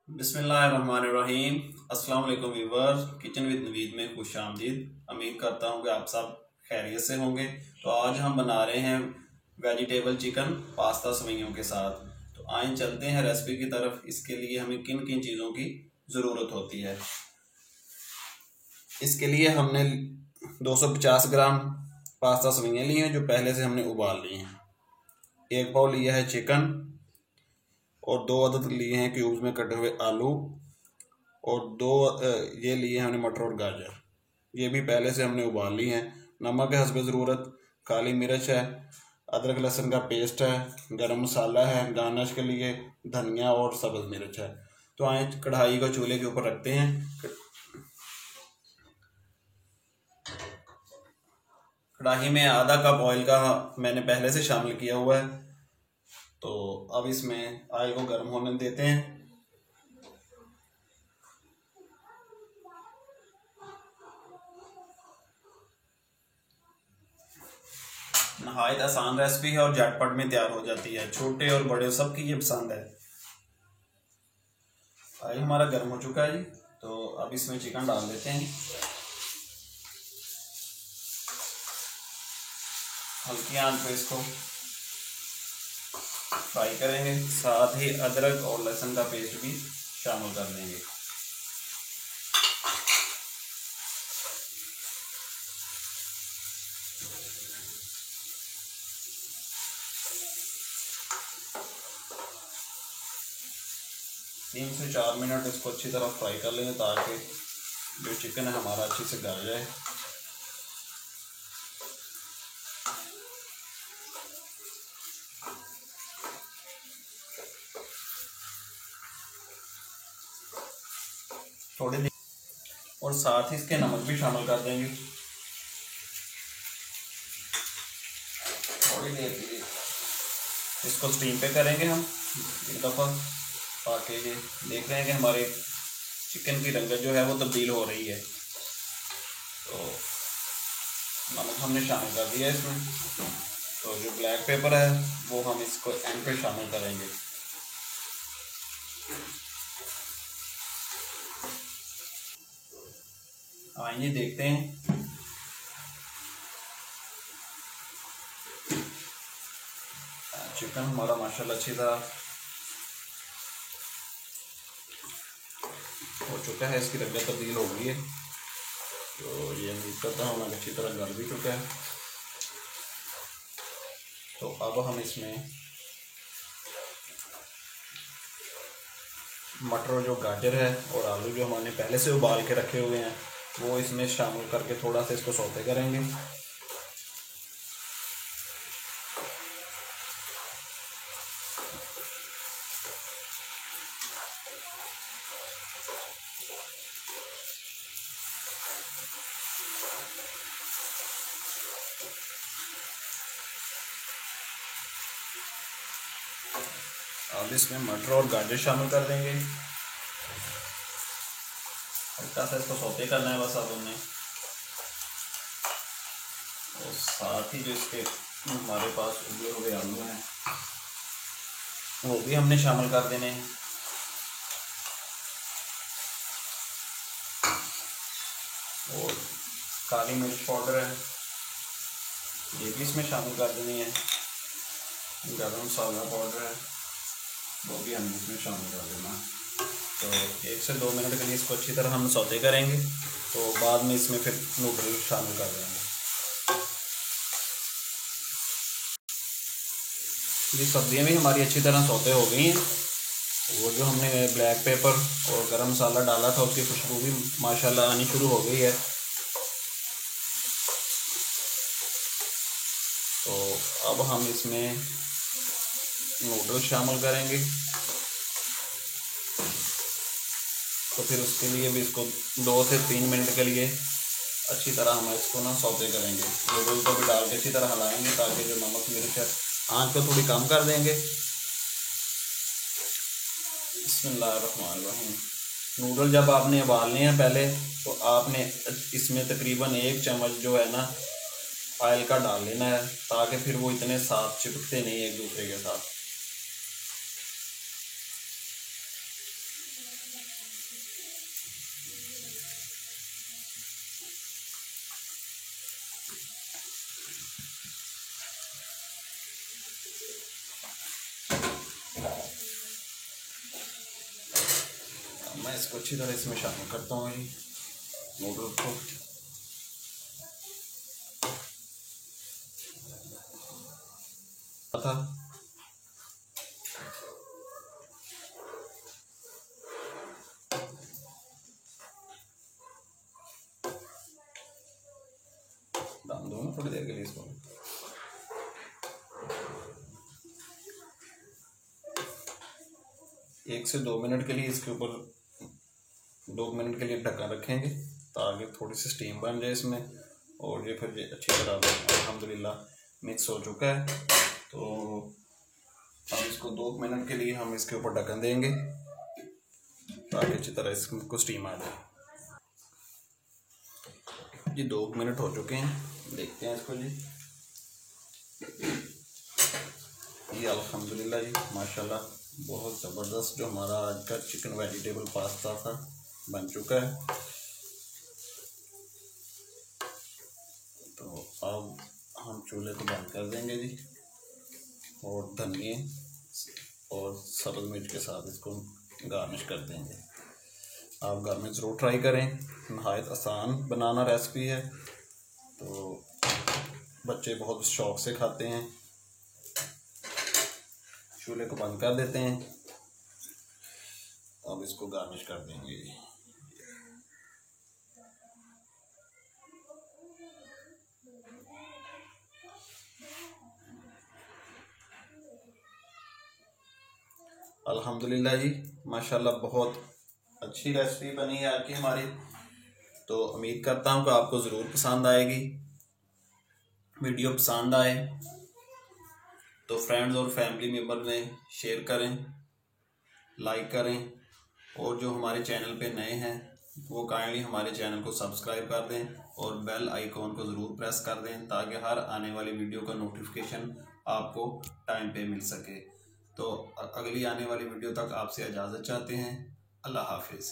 बिस्मिल्लाहिर्रहमानिर्रहीम। अस्सलाम वालेकुम व्यूअर्स, किचन विद नवीद में खुश आमदीद। उम्मीद करता हूँ कि आप सब खैरियत से होंगे। तो आज हम बना रहे हैं वेजिटेबल चिकन पास्ता सवैयों के साथ। तो आइए चलते हैं रेसिपी की तरफ। इसके लिए हमें किन किन चीज़ों की ज़रूरत होती है। इसके लिए हमने 250 ग्राम पास्ता सवैयाँ ली हैं जो पहले से हमने उबाल ली हैं। एक पाव लिया है चिकन और 2 अदद लिए हैं क्यूब्स में कटे हुए आलू और 2 ये लिए हमने मटर और गाजर। ये भी पहले से हमने उबाल ली हैं। नमक है हस्बे ज़रूरत, काली मिर्च है, अदरक लहसुन का पेस्ट है, गरम मसाला है, गार्निश के लिए धनिया और सब्ज़ मिर्च है। तो आए कढ़ाई को चूल्हे के ऊपर रखते हैं। कढ़ाई में आधा कप ऑयल का मैंने पहले से शामिल किया हुआ है। तो अब इसमें ऑयल को गर्म होने देते हैं। नहायत आसान रेसिपी है और झटपट में तैयार हो जाती है। छोटे और बड़े सबकी ये पसंद है। ऑयल हमारा गर्म हो चुका है जी। तो अब इसमें चिकन डाल देते हैं। हल्की आंच पे इसको फ्राई करेंगे। साथ ही अदरक और लहसुन का पेस्ट भी शामिल कर देंगे। तीन से 4 मिनट इसको अच्छी तरह फ्राई कर लेंगे ताकि जो चिकन है हमारा अच्छे से गल जाए। थोड़ी देर और साथ ही इसके नमक भी शामिल कर देंगे। थोड़ी देर के लिए इसको स्टीम पे करेंगे हम एक दफ़ा, ताकि ये देख रहे हैं कि हमारे चिकन की रंगत जो है वो तब्दील हो रही है। तो नमक हमने शामिल कर दिया इसमें। तो जो ब्लैक पेपर है वो हम इसको एंड पे शामिल करेंगे। आइए देखते हैं। चिकन हमारा माशाल्लाह अच्छी तरह हो चुका है, इसकी रंगत तब्दील हो गई है। तो ये उम्मीद करता हूँ अच्छी तरह गल भी चुका है। तो अब हम इसमें मटर जो गाजर है और आलू जो हमने पहले से उबाल के रखे हुए हैं वो इसमें शामिल करके थोड़ा सा इसको सौते करेंगे। अब इसमें मटर और गाजर शामिल कर देंगे। हल्का सा इसको सौते करना है बस अब हमने। और साथ ही जो इसके हमारे पास उबले हुए आलू हैं वो भी हमने शामिल कर देने हैं। और काली मिर्च पाउडर है ये भी इसमें शामिल कर देनी है। गरम मसाला पाउडर है वो भी हमने इसमें शामिल कर देना है। तो 1 से 2 मिनट के लिए इसको अच्छी तरह हम सौते करेंगे। तो बाद में इसमें फिर नूडल शामिल कर देंगे। ये सब्जियां भी हमारी अच्छी तरह सौते हो गई हैं। वो जो हमने ब्लैक पेपर और गरम मसाला डाला था उसकी खुशबू भी माशाल्लाह आनी शुरू हो गई है। तो अब हम इसमें नूडल्स शामिल करेंगे। तो फिर उसके लिए भी इसको 2 से 3 मिनट के लिए अच्छी तरह हम इसको ना सौते करेंगे। नूडल्स को भी डाल के अच्छी तरह हिलाएंगे ताकि जो नमक मिर्च है आँच को थोड़ी कम कर देंगे। बिस्मिल्लाहिर्रहमानिर्रहीम। नूडल जब आपने उबालने हैं पहले तो आपने इसमें तकरीबन 1 चम्मच जो है ना ऑयल का डाल लेना है ताकि फिर वो इतने साथ चिपकते नहीं एक दूसरे के साथ। मैं इसको अच्छी तरह इसमें शामिल करता हूँ जी नूडल्स को। था दम दो ना थोड़ी देर के लिए इसको। 1 से 2 मिनट के लिए इसके ऊपर 2 मिनट के लिए ढक्कन रखेंगे ताकि थोड़ी सी स्टीम बन जाए इसमें। और ये फिर अच्छी तरह अल्हम्दुलिल्लाह मिक्स हो चुका है। तो अब इसको 2 मिनट के लिए हम इसके ऊपर ढक्कन देंगे ताकि अच्छी तरह इसको स्टीम आ जाए। जी 2 मिनट हो चुके हैं, देखते हैं इसको जी। ये अल्हम्दुलिल्लाह जी माशाल्लाह बहुत ज़बरदस्त जो हमारा आज का चिकन वेजिटेबल पास्ता था बन चुका है। तो अब हम चूल्हे को बंद कर देंगे जी और धनिए और सब्ज़ मिर्च के साथ इसको गार्निश कर देंगे। आप घर में ज़रूर ट्राई करें, नहायत आसान बनाना रेसिपी है, तो बच्चे बहुत शौक़ से खाते हैं। चूल्हे को बंद कर देते हैं, अब इसको गार्निश कर देंगे। अल्हम्दुलिल्लाह जी माशाल्लाह बहुत अच्छी रेसिपी बनी है आज की हमारी। तो उम्मीद करता हूँ कि आपको ज़रूर पसंद आएगी। वीडियो पसंद आए तो फ्रेंड्स और फैमिली मेम्बर में शेयर करें, लाइक करें, और जो हमारे चैनल पे नए हैं वो काइंडली हमारे चैनल को सब्सक्राइब कर दें और बेल आइकॉन को ज़रूर प्रेस कर दें ताकि हर आने वाली वीडियो का नोटिफिकेशन आपको टाइम पे मिल सके। तो अगली आने वाली वीडियो तक आपसे इजाज़त चाहते हैं। अल्लाह हाफिज़।